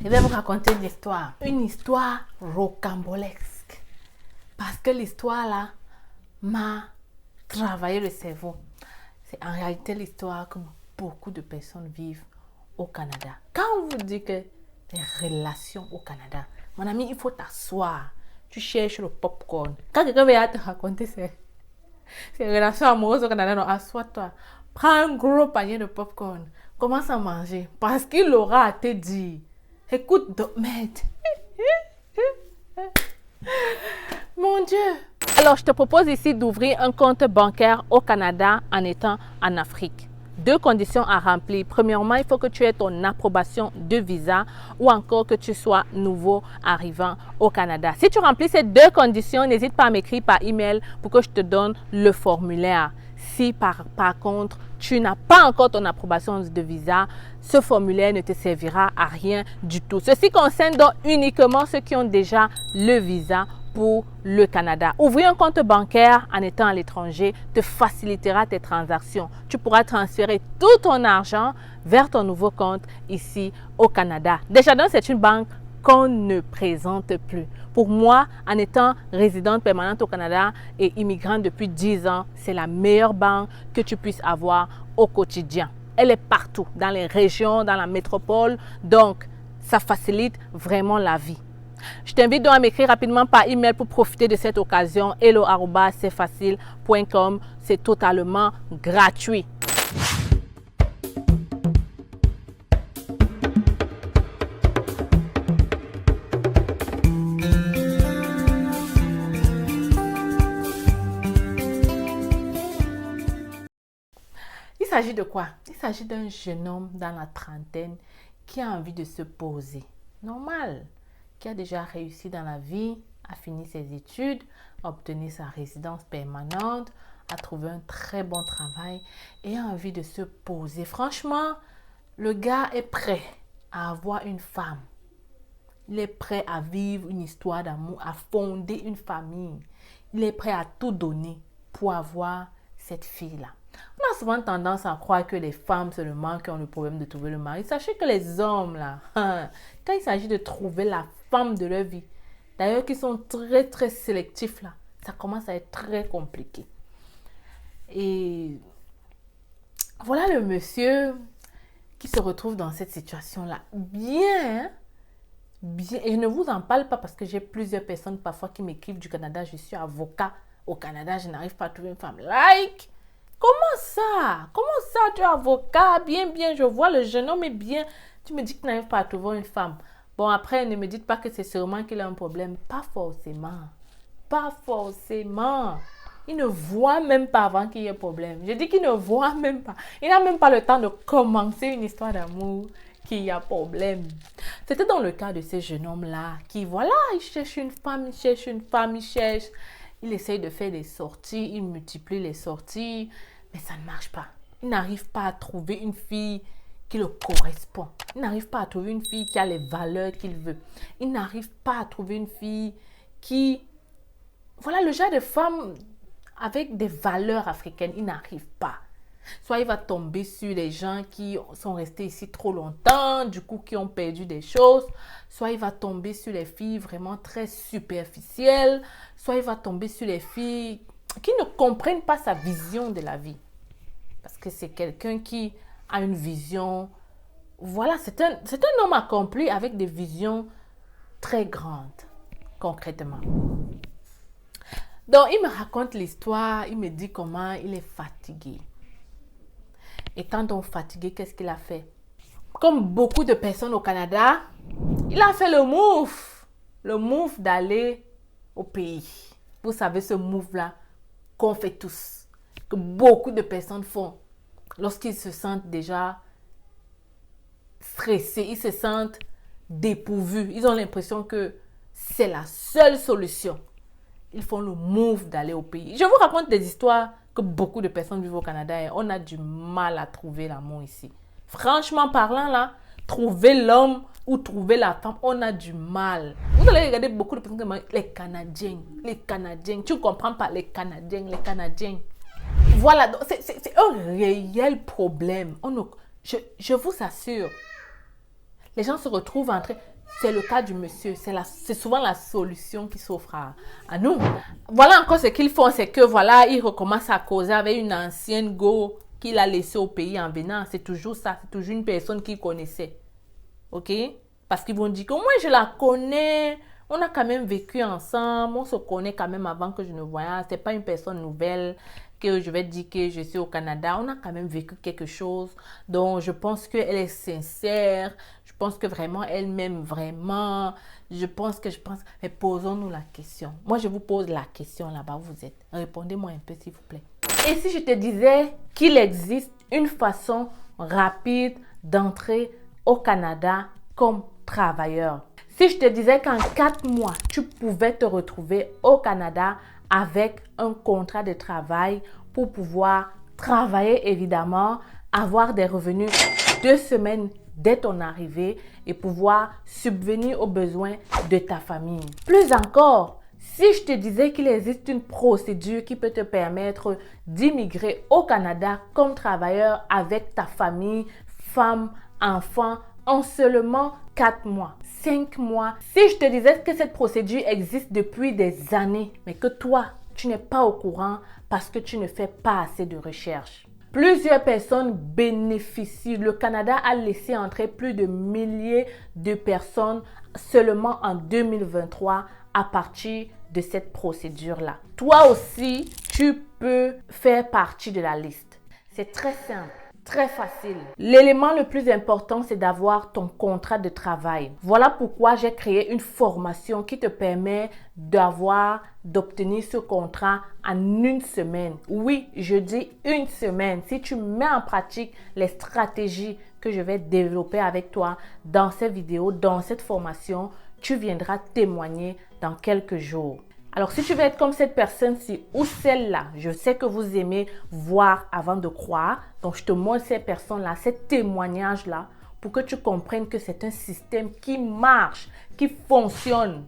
Je vais vous raconter une histoire rocambolesque. Parce que l'histoire là m'a travaillé le cerveau. C'est en réalité l'histoire que beaucoup de personnes vivent au Canada. Quand on vous dit que les relations au Canada, mon ami, il faut t'asseoir. Tu cherches le popcorn. Quand quelqu'un vient te raconter ses relations amoureuses au Canada, non, assois-toi. Prends un gros panier de popcorn. Commence à manger. Parce qu'il aura à te dire. Écoute, merde. Mon Dieu. Alors, je te propose ici d'ouvrir un compte bancaire au Canada en étant en Afrique. 2 conditions à remplir. Premièrement, il faut que tu aies ton approbation de visa ou encore que tu sois nouveau arrivant au Canada. Si tu remplis ces 2 conditions, n'hésite pas à m'écrire par email pour que je te donne le formulaire. Si par contre, tu n'as pas encore ton approbation de visa, ce formulaire ne te servira à rien du tout. Ceci concerne donc uniquement ceux qui ont déjà le visa pour le Canada. Ouvrir un compte bancaire en étant à l'étranger te facilitera tes transactions. Tu pourras transférer tout ton argent vers ton nouveau compte ici au Canada. Desjardins, c'est une banque qu'on ne présente plus. Pour moi, en étant résidente permanente au Canada et immigrante depuis 10 ans, c'est la meilleure banque que tu puisses avoir au quotidien. Elle est partout, dans les régions, dans la métropole, donc ça facilite vraiment la vie. Je t'invite donc à m'écrire rapidement par email pour profiter de cette occasion. hello@cfacile.com. C'est totalement gratuit. Il s'agit de quoi? Il s'agit d'un jeune homme dans la trentaine qui a envie de se poser. Normal. Qui a déjà réussi dans la vie, a fini ses études, a obtenu sa résidence permanente, a trouvé un très bon travail et a envie de se poser. Franchement, le gars est prêt à avoir une femme. Il est prêt à vivre une histoire d'amour, à fonder une famille. Il est prêt à tout donner pour avoir cette fille-là. On a souvent tendance à croire que les femmes seulement qui ont le problème de trouver le mari. Sachez que les hommes, là, quand il s'agit de trouver la femme de leur vie, d'ailleurs qui sont très très sélectifs, là, ça commence à être très compliqué. Et voilà le monsieur qui se retrouve dans cette situation-là. Bien. Et je ne vous en parle pas parce que j'ai plusieurs personnes parfois qui m'écrivent du Canada. Je suis avocat au Canada, je n'arrive pas à trouver une femme. Comment ça? Comment ça, tu es avocat? Bien, je vois le jeune homme est bien. Tu me dis que tu n'arrives pas à trouver une femme. Bon, après, ne me dites pas que c'est sûrement qu'il a un problème. Pas forcément. Pas forcément. Il ne voit même pas avant qu'il y ait problème. Je dis qu'il ne voit même pas. Il n'a même pas le temps de commencer une histoire d'amour qu'il y a problème. C'était dans le cas de ce jeune homme-là qui, voilà, il cherche une femme, il essaye de faire des sorties, il multiplie les sorties, mais ça ne marche pas. Il n'arrive pas à trouver une fille qui le correspond. Il n'arrive pas à trouver une fille qui a les valeurs qu'il veut. Il n'arrive pas à trouver une fille qui... Voilà, le genre de femme avec des valeurs africaines, il n'arrive pas. Soit il va tomber sur les gens qui sont restés ici trop longtemps, du coup qui ont perdu des choses. Soit il va tomber sur les filles vraiment très superficielles. Soit il va tomber sur les filles qui ne comprennent pas sa vision de la vie. Parce que c'est quelqu'un qui a une vision... Voilà, c'est un homme accompli avec des visions très grandes, concrètement. Donc, il me raconte l'histoire, il me dit comment il est fatigué. Étant donc fatigué, qu'est-ce qu'il a fait? Comme beaucoup de personnes au Canada, il a fait le move d'aller au pays. Vous savez ce move-là qu'on fait tous, que beaucoup de personnes font lorsqu'ils se sentent déjà stressés, ils se sentent dépourvus, ils ont l'impression que c'est la seule solution. Ils font le move d'aller au pays. Je vous raconte des histoires que beaucoup de personnes vivent au Canada et on a du mal à trouver l'amour ici. Franchement parlant là, trouver l'homme ou trouver la femme, on a du mal. Vous allez regarder beaucoup de personnes qui disent les Canadiens, tu ne comprends pas les Canadiens. Voilà, c'est un réel problème. Je vous assure, Les gens se retrouvent en train... C'est le cas du monsieur. C'est souvent la solution qui s'offre à nous. Voilà encore ce qu'ils font, c'est que voilà, ils recommencent à causer avec une ancienne go qu'il a laissée au pays en venant. C'est toujours ça. C'est toujours une personne qu'il connaissait. OK? Parce qu'ils vont dire que moi, je la connais. On a quand même vécu ensemble. On se connaît quand même avant que je ne voie. Ce n'est pas une personne nouvelle que je vais dire que je suis au Canada. On a quand même vécu quelque chose. Donc, je pense qu'elle est sincère. Je pense que vraiment, elle m'aime vraiment. Je pense. Mais posons-nous la question. Moi, je vous pose la question là-bas où vous êtes. Répondez-moi un peu, s'il vous plaît. Et si je te disais qu'il existe une façon rapide d'entrer au Canada comme travailleur? Si je te disais qu'en 4 mois, tu pouvais te retrouver au Canada avec un contrat de travail pour pouvoir travailler évidemment, avoir des revenus 2 semaines dès ton arrivée et pouvoir subvenir aux besoins de ta famille. Plus encore, si je te disais qu'il existe une procédure qui peut te permettre d'immigrer au Canada comme travailleur avec ta famille, femme, enfant, en seulement 4 mois, 5 mois. Si je te disais que cette procédure existe depuis des années, mais que toi, tu n'es pas au courant parce que tu ne fais pas assez de recherche. Plusieurs personnes bénéficient. Le Canada a laissé entrer plus de milliers de personnes seulement en 2023 à partir de cette procédure-là. Toi aussi, tu peux faire partie de la liste. C'est très simple. Très facile. L'élément le plus important, c'est d'avoir ton contrat de travail. Voilà pourquoi j'ai créé une formation qui te permet d'obtenir ce contrat en 1 semaine. Oui, je dis 1 semaine. Si tu mets en pratique les stratégies que je vais développer avec toi dans cette vidéo, dans cette formation, tu viendras témoigner dans quelques jours. Alors, si tu veux être comme cette personne-ci ou celle-là, je sais que vous aimez voir avant de croire. Donc, je te montre ces personnes-là, ces témoignages-là, pour que tu comprennes que c'est un système qui marche, qui fonctionne.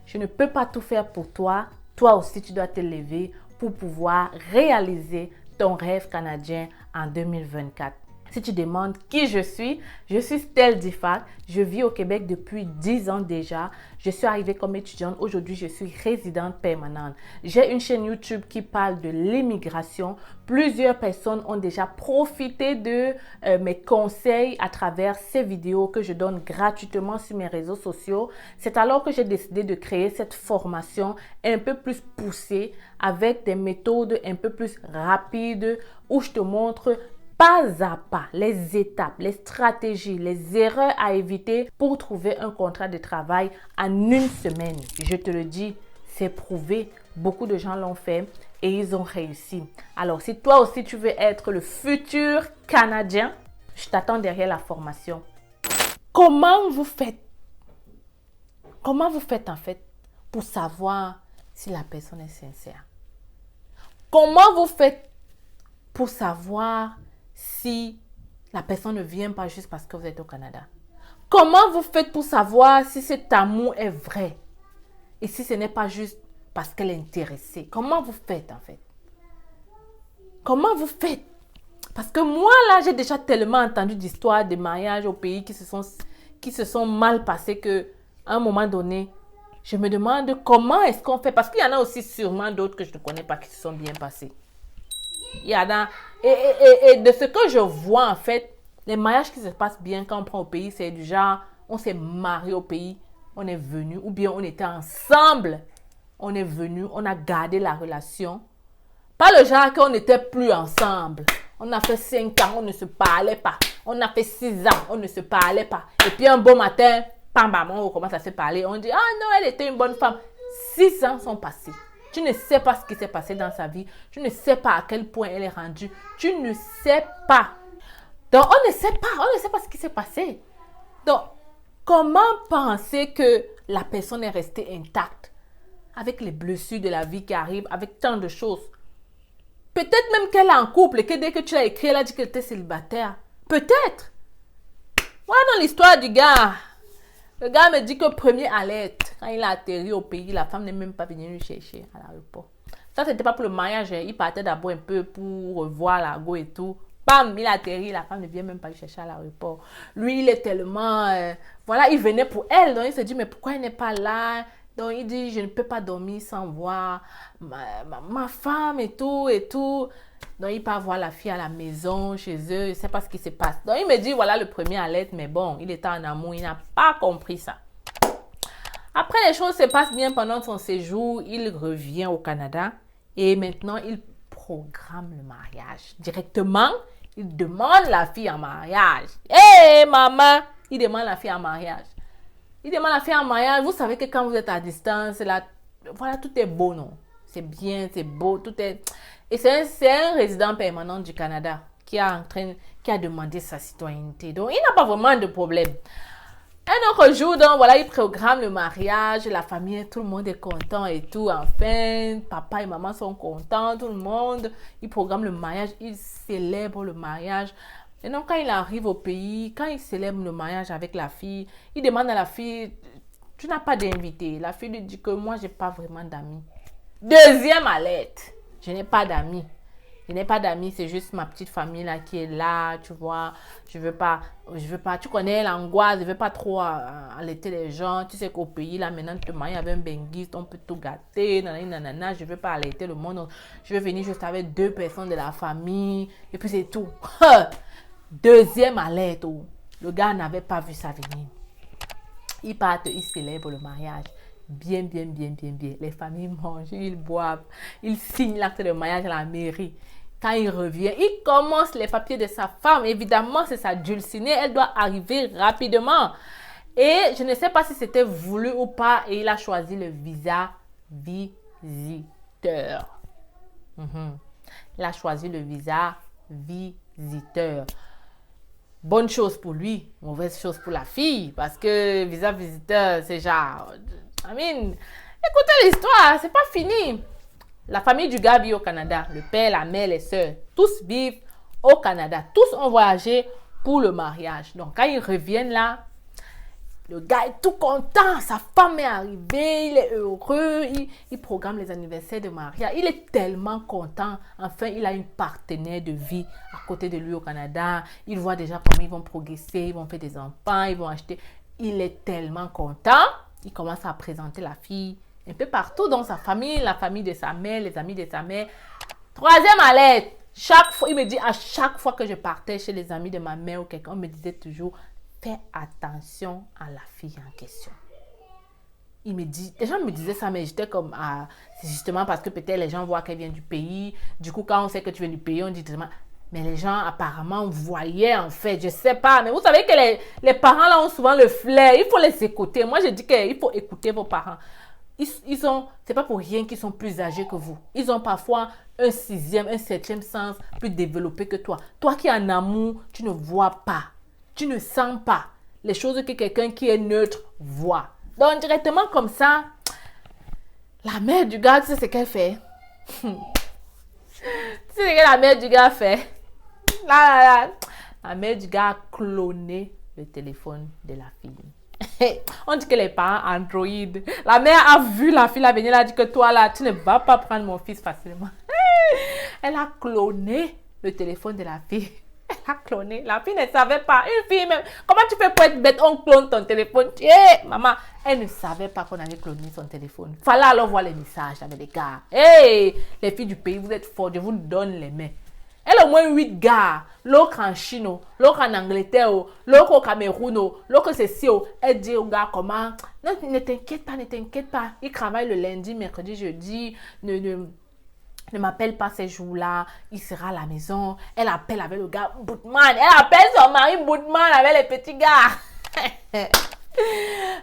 Je ne peux pas tout faire pour toi. Toi aussi, tu dois te lever pour pouvoir réaliser ton rêve canadien en 2024. Si tu demandes qui je suis Stell Difac. Je vis au Québec depuis 10 ans déjà. Je suis arrivée comme étudiante. Aujourd'hui, je suis résidente permanente. J'ai une chaîne YouTube qui parle de l'immigration. Plusieurs personnes ont déjà profité de mes conseils à travers ces vidéos que je donne gratuitement sur mes réseaux sociaux. C'est alors que j'ai décidé de créer cette formation un peu plus poussée avec des méthodes un peu plus rapides où je te montre pas à pas les étapes, les stratégies, les erreurs à éviter pour trouver un contrat de travail en 1 semaine. Je te le dis, c'est prouvé. Beaucoup de gens l'ont fait et ils ont réussi. Alors, si toi aussi tu veux être le futur Canadien, je t'attends derrière la formation. Comment vous faites? Comment vous faites en fait pour savoir si la personne est sincère? Comment vous faites pour savoir si la personne ne vient pas juste parce que vous êtes au Canada? Comment vous faites pour savoir si cet amour est vrai et si ce n'est pas juste parce qu'elle est intéressée? Comment vous faites en fait? Comment vous faites? Parce que moi là, j'ai déjà tellement entendu d'histoires de mariages au pays qui se sont mal passés que à un moment donné, je me demande comment est-ce qu'on fait. Parce qu'il y en a aussi sûrement d'autres que je ne connais pas qui se sont bien passés. Il y en a, et de ce que je vois en fait, les mariages qui se passent bien quand on prend au pays, c'est du genre, on s'est marié au pays, on est venu, ou bien on était ensemble, on est venu, on a gardé la relation. Pas le genre qu'on n'était plus ensemble. On a fait 5 ans, on ne se parlait pas. On a fait 6 ans, on ne se parlait pas. Et puis un beau matin, pam, bam, on commence à se parler. On dit, ah non, elle était une bonne femme. 6 ans sont passés. Tu ne sais pas ce qui s'est passé dans sa vie. Tu ne sais pas à quel point elle est rendue. Tu ne sais pas. Donc, on ne sait pas ce qui s'est passé. Donc, comment penser que la personne est restée intacte avec les blessures de la vie qui arrivent, avec tant de choses? Peut-être même qu'elle est en couple et que dès que tu l'as écrit, elle a dit qu'elle était célibataire. Peut-être. Voilà dans l'histoire du gars. Le gars me dit que premier alerte, quand il a atterri au pays, la femme n'est même pas venue le chercher à l'aéroport. Ça, c'était pas pour le mariage. Il partait d'abord un peu pour revoir la go et tout. bam, il atterrit, la femme ne vient même pas le chercher à l'aéroport. Lui, il est tellement, voilà, il venait pour elle, donc il se dit, mais pourquoi il n'est pas là? Donc il dit, je ne peux pas dormir sans voir ma femme et tout, et tout. Donc il part voir la fille à la maison, chez eux, je ne sais pas ce qui se passe. Donc il me dit, voilà le premier à l'être, mais bon, il était en amour, il n'a pas compris ça. Après, les choses se passent bien pendant son séjour, il revient au Canada et maintenant, il programme le mariage. Directement, il demande la fille en mariage. Hé, maman! Il demande la fille en mariage. Il demande la fille en mariage. Vous savez que quand vous êtes à distance, là, voilà, tout est beau, non? C'est bien, c'est beau, tout est... Et c'est un résident permanent du Canada qui a demandé sa citoyenneté. Donc, il n'a pas vraiment de problème. Un autre jour, donc, voilà, il programme le mariage, la famille, tout le monde est content et tout. Enfin, papa et maman sont contents, tout le monde. Il programme le mariage, il célèbre le mariage. Et donc, quand il arrive au pays, quand il célèbre le mariage avec la fille, il demande à la fille, tu n'as pas d'invité. La fille lui dit que moi, je n'ai pas vraiment d'amis. Deuxième alerte, je n'ai pas d'amis. Je n'ai pas d'amis, c'est juste ma petite famille là qui est là, tu vois. Je veux pas, tu connais l'angoisse, je veux pas trop allaiter les gens. Tu sais qu'au pays là, maintenant, tu te maries avec un benguiste, on peut tout gâter, nanana, je veux pas allaiter le monde. Je veux venir juste avec 2 personnes de la famille, et puis c'est tout. Deuxième alerte, le gars n'avait pas vu ça venir. Ils partent, ils célèbrent le mariage. Bien. Les familles mangent, ils boivent, ils signent l'acte de mariage à la mairie. Quand il revient, il commence les papiers de sa femme. Évidemment, c'est sa dulcinée. Elle doit arriver rapidement. Et je ne sais pas si c'était voulu ou pas. Et il a choisi le visa visiteur. Il a choisi le visa visiteur. Bonne chose pour lui, mauvaise chose pour la fille. Parce que visa visiteur, c'est genre... écoutez l'histoire, c'est pas fini. La famille du gars vit au Canada. Le père, la mère, les soeurs, tous vivent au Canada. Tous ont voyagé pour le mariage. Donc, quand ils reviennent là, le gars est tout content. Sa femme est arrivée, il est heureux. Il programme les anniversaires de mariage. Il est tellement content. Enfin, il a une partenaire de vie à côté de lui au Canada. Il voit déjà comment ils vont progresser, ils vont faire des enfants, ils vont acheter. Il est tellement content. Il commence à présenter la fille un peu partout dans sa famille, la famille de sa mère, les amis de sa mère. Troisième alerte. Chaque fois, il me dit à chaque fois que je partais chez les amis de ma mère ou quelqu'un, on me disait toujours, fais attention à la fille en question. Il me dit, les gens me disaient ça, mais j'étais comme, c'est justement parce que peut-être les gens voient qu'elle vient du pays. Du coup, quand on sait que tu viens du pays, on dit justement, mais les gens apparemment voyaient en fait, je sais pas. Mais vous savez que les parents là ont souvent le flair, il faut les écouter. Moi, je dis qu'il faut écouter vos parents. C'est pas pour rien qu'ils sont plus âgés que vous. Ils ont parfois un 6e, un 7e sens plus développé que toi. Toi qui es en amour, tu ne vois pas. Tu ne sens pas les choses que quelqu'un qui est neutre voit. Donc, directement comme ça, la mère du gars, tu sais ce qu'elle fait? Tu sais ce que la mère du gars fait? La mère du gars a cloné le téléphone de la fille. On dit que les parents Android. La mère a vu la fille venir, elle a dit que toi là, tu ne vas pas prendre mon fils facilement. Elle a cloné le téléphone de la fille. Elle a cloné. La fille ne savait pas. Une fille même. Comment tu fais pour être bête? On clone ton téléphone. Maman, elle ne savait pas qu'on avait cloné son téléphone. Fallait alors voir les messages avec les gars. Les filles du pays, vous êtes fortes. Je vous donne les mains. Elle a au moins 8 gars. L'autre en Chine, l'autre en Angleterre, l'autre au Cameroun, l'autre ceci. Elle dit au gars comment, non, ne t'inquiète pas. Il travaille le lundi, mercredi, jeudi. Ne m'appelle pas ces jours-là. Il sera à la maison. Elle appelle avec le gars Bootman. Elle appelle son mari Bootman avec les petits gars.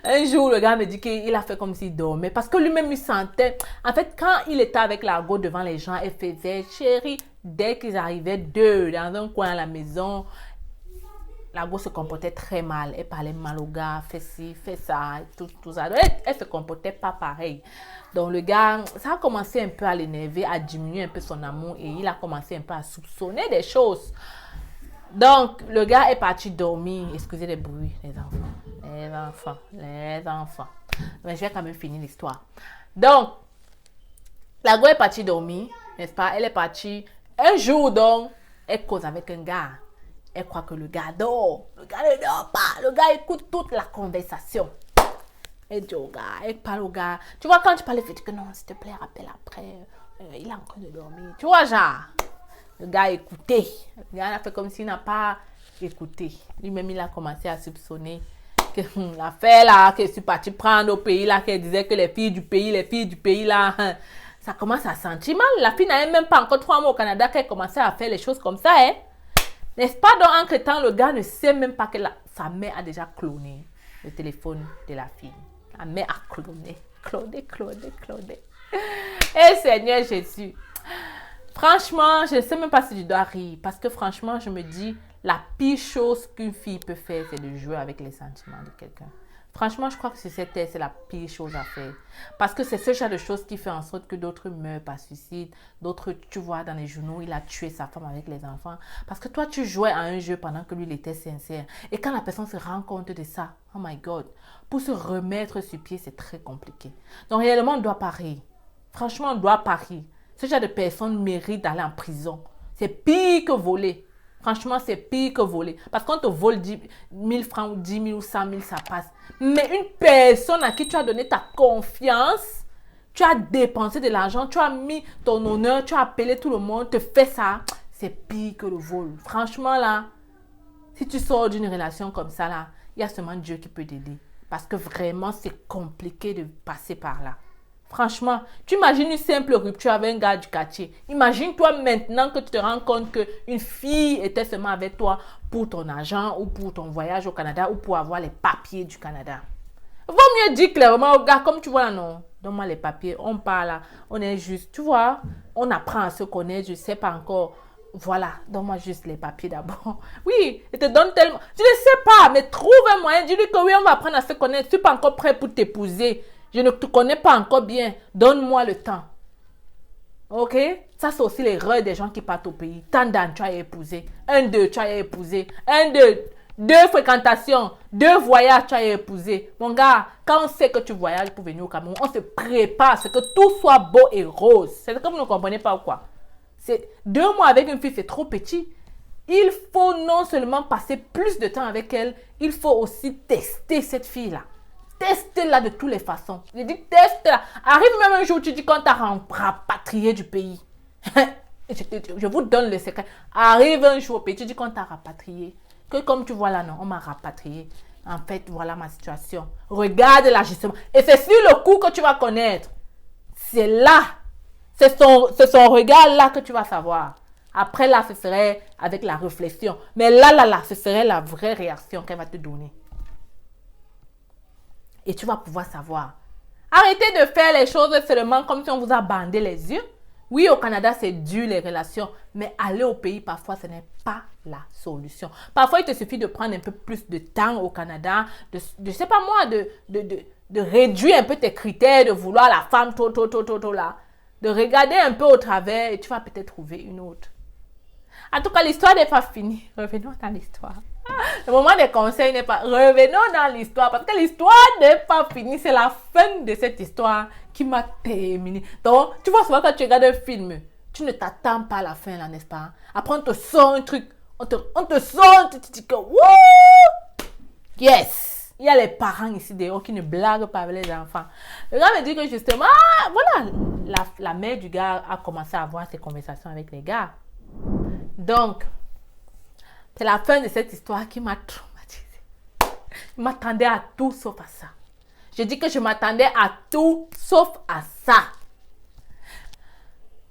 Un jour, le gars me dit qu'il a fait comme s'il dormait. Parce que lui-même, il sentait. En fait, quand il était avec la go devant les gens, elle faisait chérie. Dès qu'ils arrivaient deux dans un coin à la maison, la go se comportait très mal. Elle parlait mal au gars, fait ci, fait ça, tout ça. Donc, elle se comportait pas pareil. Donc le gars, ça a commencé un peu à l'énerver, à diminuer un peu son amour et il a commencé un peu à soupçonner des choses. Donc le gars est parti dormir. Excusez les bruits, les enfants. Mais je vais quand même finir l'histoire. Donc, la go est partie dormir, n'est-ce pas? Elle est partie un jour donc. Elle cause avec un gars. Elle croit que le gars dort. Le gars ne dort pas. Le gars écoute toute la conversation. Elle dit au gars, elle parle au gars. Tu vois, quand tu parles, elle dit que non, s'il te plaît, rappelle après. Il est en train de dormir. Tu vois, genre, le gars a écouté. Le gars a fait comme s'il n'a pas écouté. Lui-même, il a commencé à soupçonner que l'affaire là, que je suis partie prendre au pays là, qu'elle disait que les filles du pays là, ça commence à sentir mal. La fille n'avait même pas encore 3 mois au Canada qu'elle commençait à faire les choses comme ça, hein. N'est-ce pas? Donc, entre-temps, le gars ne sait même pas que sa mère a déjà cloné le téléphone de la fille. La mère a cloné. Eh Seigneur Jésus. Franchement, je ne sais même pas si je dois rire. Parce que franchement, je me dis, la pire chose qu'une fille peut faire, c'est de jouer avec les sentiments de quelqu'un. Franchement, je crois que c'est la pire chose à faire. Parce que c'est ce genre de choses qui fait en sorte que d'autres meurent par suicide. D'autres, tu vois, dans les journaux, il a tué sa femme avec les enfants. Parce que toi, tu jouais à un jeu pendant que lui, il était sincère. Et quand la personne se rend compte de ça, oh my God, pour se remettre sur pied, c'est très compliqué. Donc, réellement, on doit parier. Franchement, on doit parier. Ce genre de personnes méritent d'aller en prison. C'est pire que voler. Franchement, c'est pire que voler. Parce qu'on te vole 10 000 francs ou 10 000 ou 100 000, ça passe. Mais une personne à qui tu as donné ta confiance, tu as dépensé de l'argent, tu as mis ton honneur, tu as appelé tout le monde, te fait ça, c'est pire que le vol. Franchement, là, si tu sors d'une relation comme ça, là, il y a seulement Dieu qui peut t'aider. Parce que vraiment, c'est compliqué de passer par là. Franchement, tu imagines une simple rupture avec un gars du quartier. Imagine-toi maintenant que tu te rends compte qu'une fille était seulement avec toi pour ton argent ou pour ton voyage au Canada ou pour avoir les papiers du Canada. Vaut mieux dire clairement au gars, comme tu vois là, non, donne-moi les papiers, on parle là, on est juste, tu vois, on apprend à se connaître, je ne sais pas encore. Voilà, donne-moi juste les papiers d'abord. Oui, il te donne tellement. Je ne sais pas, mais trouve un moyen. Dis-lui que oui, on va apprendre à se connaître. Tu n'es pas encore prêt pour t'épouser. Je ne te connais pas encore bien. Donne-moi le temps. Ok? Ça, c'est aussi l'erreur des gens qui partent au pays. Tant d'années, tu as épousé. 1, 2, tu as épousé. 1, 2, 2 fréquentations. 2 voyages, tu as épousé. Mon gars, quand on sait que tu voyages pour venir au Cameroun, on se prépare à ce que tout soit beau et rose. C'est ce que vous ne comprenez pas ou quoi? C'est 2 mois avec une fille, c'est trop petit. Il faut non seulement passer plus de temps avec elle, il faut aussi tester cette fille-là. Teste-la de toutes les façons. Je dis teste-la. Arrive même un jour où tu dis qu'on t'a rapatrié du pays. je vous donne le secret. Arrive un jour au pays, tu dis qu'on t'a rapatrié. Que comme tu vois là, non, on m'a rapatrié. En fait, voilà ma situation. Regarde l'ajustement. Et c'est sur le coup que tu vas connaître. C'est là. C'est son regard là que tu vas savoir. Après là, ce serait avec la réflexion. Mais là, ce serait la vraie réaction qu'elle va te donner. Et tu vas pouvoir savoir. Arrêtez de faire les choses seulement comme si on vous a bandé les yeux. Oui, au Canada, c'est dur les relations. Mais aller au pays, parfois, ce n'est pas la solution. Parfois, il te suffit de prendre un peu plus de temps au Canada. Je sais pas moi, de réduire un peu tes critères, de vouloir la femme, là. De regarder un peu au travers et tu vas peut-être trouver une autre. En tout cas, l'histoire n'est pas finie. Revenons dans l'histoire. Le moment des conseils n'est pas... Revenons dans l'histoire parce que l'histoire n'est pas finie. C'est la fin de cette histoire qui m'a terminé. Donc, tu vois souvent quand tu regardes un film, tu ne t'attends pas à la fin là, n'est-ce pas? Après, on te sort un truc. On te sort, tu te dis que... Wouh! Yes! Il y a les parents ici dehors qui ne blaguent pas avec les enfants. Le gars me dit que justement, voilà, la mère du gars a commencé à avoir ses conversations avec les gars. Donc, c'est la fin de cette histoire qui m'a traumatisée. Je m'attendais à tout sauf à ça. Je dis que je m'attendais à tout sauf à ça.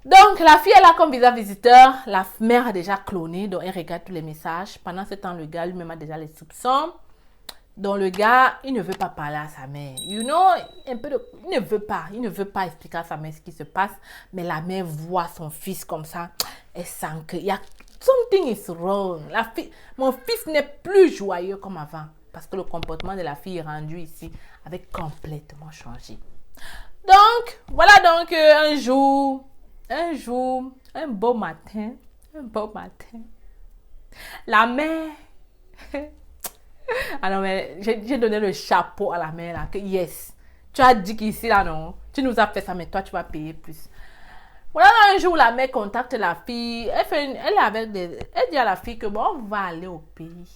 Donc, la fille est là comme visa visiteur. La mère a déjà cloné, donc elle regarde tous les messages. Pendant ce temps, le gars lui-même a déjà les soupçons. Donc, le gars, il ne veut pas parler à sa mère. Il ne veut pas expliquer à sa mère ce qui se passe. Mais la mère voit son fils comme ça. Elle sent qu'il y a something is wrong. Mon fils n'est plus joyeux comme avant. Parce que le comportement de la fille rendu ici avait complètement changé. Donc, voilà donc un beau matin, la mère... Alors, mais j'ai donné le chapeau à la mère là, que yes, tu as dit qu'ici là non, tu nous as fait ça, mais toi tu vas payer plus. Voilà, un jour, la mère contacte la fille. Elle dit à la fille que bon, on va aller au pays.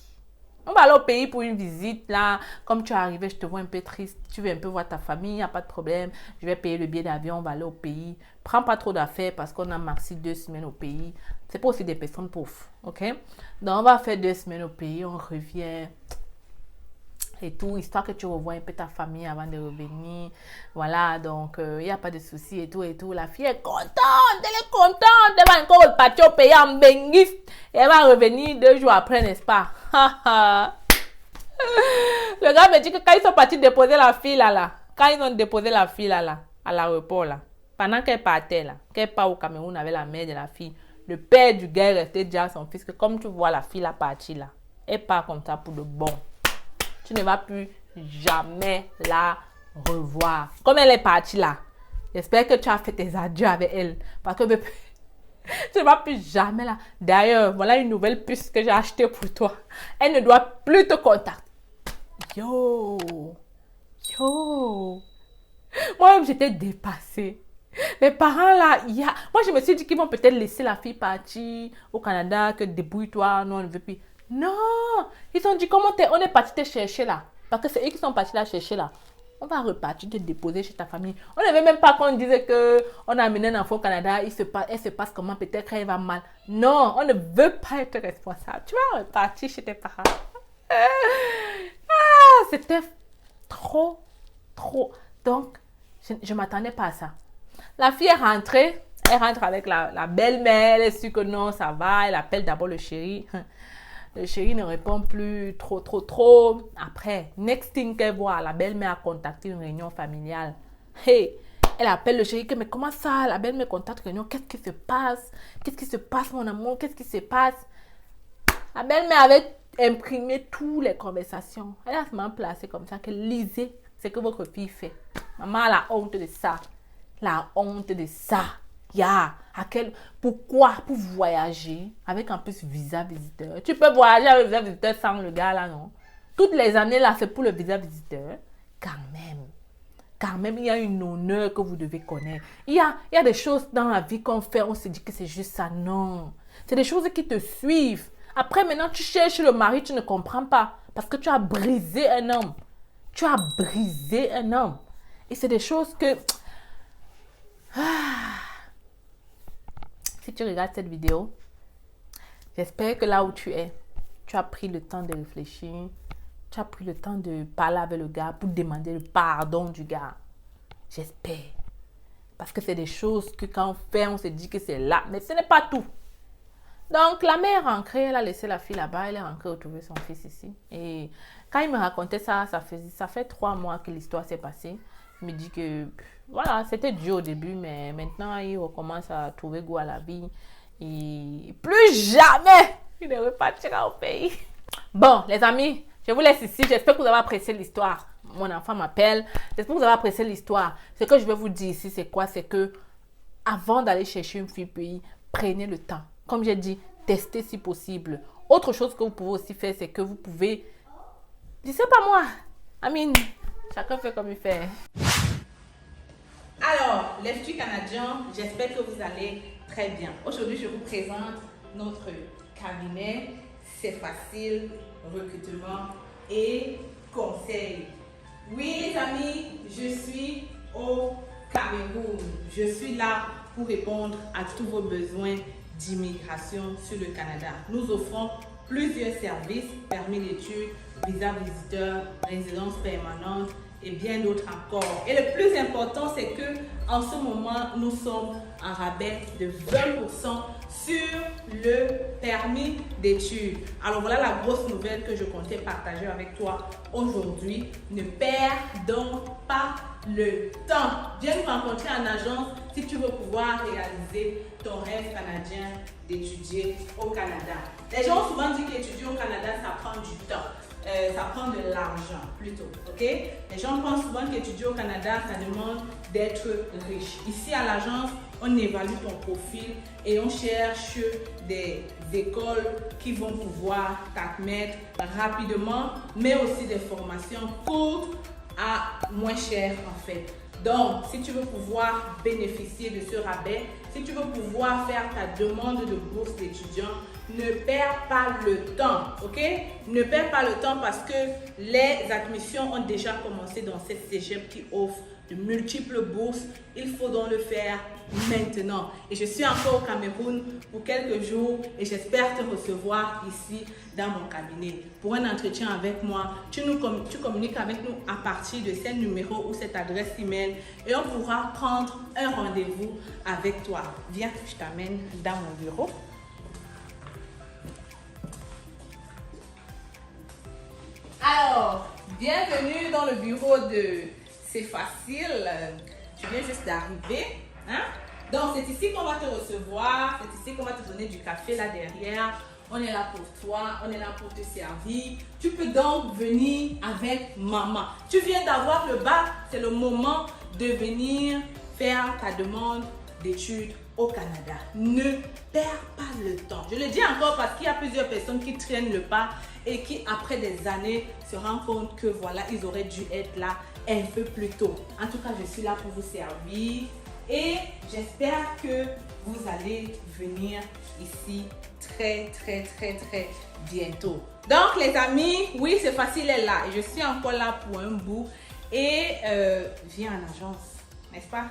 On va aller au pays pour une visite, là. Comme tu es arrivé, je te vois un peu triste. Tu veux un peu voir ta famille, il n'y a pas de problème. Je vais payer le billet d'avion, on va aller au pays. Prends pas trop d'affaires parce qu'on a maxi 2 semaines au pays. C'est pas aussi des personnes pauvres, ok? Donc, on va faire 2 semaines au pays, on revient et tout, histoire que tu revois un peu ta famille avant de revenir. Voilà, donc, il n'y a pas de souci et tout et tout. La fille est contente, elle va encore repartir au pays en benguiste. Et elle va revenir 2 jours après, n'est-ce pas? Le gars me dit que quand ils sont partis déposer la fille là, quand ils ont déposé la fille là, à l'aéroport là, pendant qu'elle partait là, qu'elle part au Cameroun avec la mère de la fille, le père du gars est resté dire à son fils que comme tu vois la fille là partir là, elle part comme ça pour de bon. Tu ne vas plus jamais la revoir. Comme elle est partie là, j'espère que tu as fait tes adieux avec elle. Parce que tu ne vas plus jamais là. D'ailleurs, voilà une nouvelle puce que j'ai achetée pour toi. Elle ne doit plus te contacter. Yo. Moi-même, j'étais dépassée. Les parents là, moi je me suis dit qu'ils vont peut-être laisser la fille partir au Canada, que débrouille-toi, non, on ne veut plus. Non, ils ont dit comment on est parti te chercher là. Parce que c'est eux qui sont partis la chercher là. On va repartir te déposer chez ta famille. On ne veut même pas qu'on dise qu'on a amené un enfant au Canada, elle se passe comment, peut-être qu'elle va mal. Non, on ne veut pas être responsable. Tu vas repartir chez tes parents. C'était trop. Donc, je ne m'attendais pas à ça. La fille est rentrée, elle rentre avec la belle-mère, elle est sûre que non, ça va, elle appelle d'abord le chéri. Le chéri ne répond plus trop. Après, next thing qu'elle voit, la belle-mère a contacté une réunion familiale. Hey, elle appelle le chéri, mais comment ça, la belle-mère contacte une réunion, qu'est-ce qui se passe? Qu'est-ce qui se passe, mon amour? Qu'est-ce qui se passe? La belle-mère avait imprimé toutes les conversations. Elle a seulement placé comme ça, que lisez ce que votre fille fait. Maman a la honte de ça. La honte de ça. Pourquoi? Pour voyager avec en plus visa visiteur. Tu peux voyager avec visa visiteur sans le gars là, non? Toutes les années là, c'est pour le visa visiteur. Quand même, il y a une honneur que vous devez connaître. Il y a des choses dans la vie qu'on fait, on se dit que c'est juste ça. Non. C'est des choses qui te suivent. Après, maintenant, tu cherches le mari, tu ne comprends pas. Parce que tu as brisé un homme. Et c'est des choses que... Si tu regardes cette vidéo, j'espère que là où tu es, tu as pris le temps de réfléchir. Tu as pris le temps de parler avec le gars pour demander le pardon du gars. J'espère. Parce que c'est des choses que quand on fait, on se dit que c'est là. Mais ce n'est pas tout. Donc, la mère est rentrée, elle a laissé la fille là-bas, elle est rentrée retrouver son fils ici. Et quand il me racontait ça fait 3 mois que l'histoire s'est passée. Il me dit que, voilà, c'était dur au début, mais maintenant, il recommence à trouver goût à la vie. Et plus jamais, il ne repartira au pays. Bon, les amis, je vous laisse ici. J'espère que vous avez apprécié l'histoire. Mon enfant m'appelle. J'espère que vous avez apprécié l'histoire. Ce que je vais vous dire ici, c'est quoi? C'est que, avant d'aller chercher une fille au pays, prenez le temps. Comme j'ai dit, testez si possible. Autre chose que vous pouvez aussi faire, c'est que vous pouvez... Je sais pas moi. Amine, chacun fait comme il fait. Alors, l'Institut canadien, j'espère que vous allez très bien. Aujourd'hui, je vous présente notre cabinet. C'est facile, recrutement et conseil. Oui, les amis, je suis au Cameroun. Je suis là pour répondre à tous vos besoins d'immigration sur le Canada. Nous offrons plusieurs services, permis d'études, visa visiteur, résidence permanente et bien d'autres encore. Et le plus important, c'est que en ce moment, nous sommes en rabais de 20% sur le permis d'études. Alors voilà la grosse nouvelle que je comptais partager avec toi aujourd'hui. Ne perds donc pas le temps. Viens nous rencontrer en agence si tu veux pouvoir réaliser ton rêve canadien d'étudier au Canada. Les gens ont souvent dit qu'étudier au Canada, ça prend du temps. Ça prend de l'argent plutôt, ok? Les gens pensent souvent qu'étudier au Canada, ça demande d'être riche. Ici à l'agence, on évalue ton profil et on cherche des écoles qui vont pouvoir t'admettre rapidement, mais aussi des formations courtes à moins cher en fait. Donc, si tu veux pouvoir bénéficier de ce rabais, si tu veux pouvoir faire ta demande de bourse d'étudiant, ne perds pas le temps, ok? Ne perds pas le temps parce que les admissions ont déjà commencé dans cette cégep qui offre de multiples bourses. Il faut donc le faire maintenant. Et je suis encore au Cameroun pour quelques jours et j'espère te recevoir ici dans mon cabinet pour un entretien avec moi. Tu communiques avec nous à partir de ce numéro ou cette adresse email et on pourra prendre un rendez-vous avec toi. Viens, je t'amène dans mon bureau. Alors, bienvenue dans le bureau de C'est Facile. Tu viens juste d'arriver. Hein? Donc, c'est ici qu'on va te recevoir. C'est ici qu'on va te donner du café là derrière. On est là pour toi. On est là pour te servir. Tu peux donc venir avec maman. Tu viens d'avoir le bac. C'est le moment de venir faire ta demande d'études au Canada. Ne perds pas le temps. Je le dis encore parce qu'il y a plusieurs personnes qui traînent le pas et qui, après des années, se rendent compte que voilà, ils auraient dû être là un peu plus tôt. En tout cas, je suis là pour vous servir et j'espère que vous allez venir ici très bientôt. Donc, les amis, oui, C'est Facile est là et je suis encore là pour un bout et viens en agence, n'est-ce pas?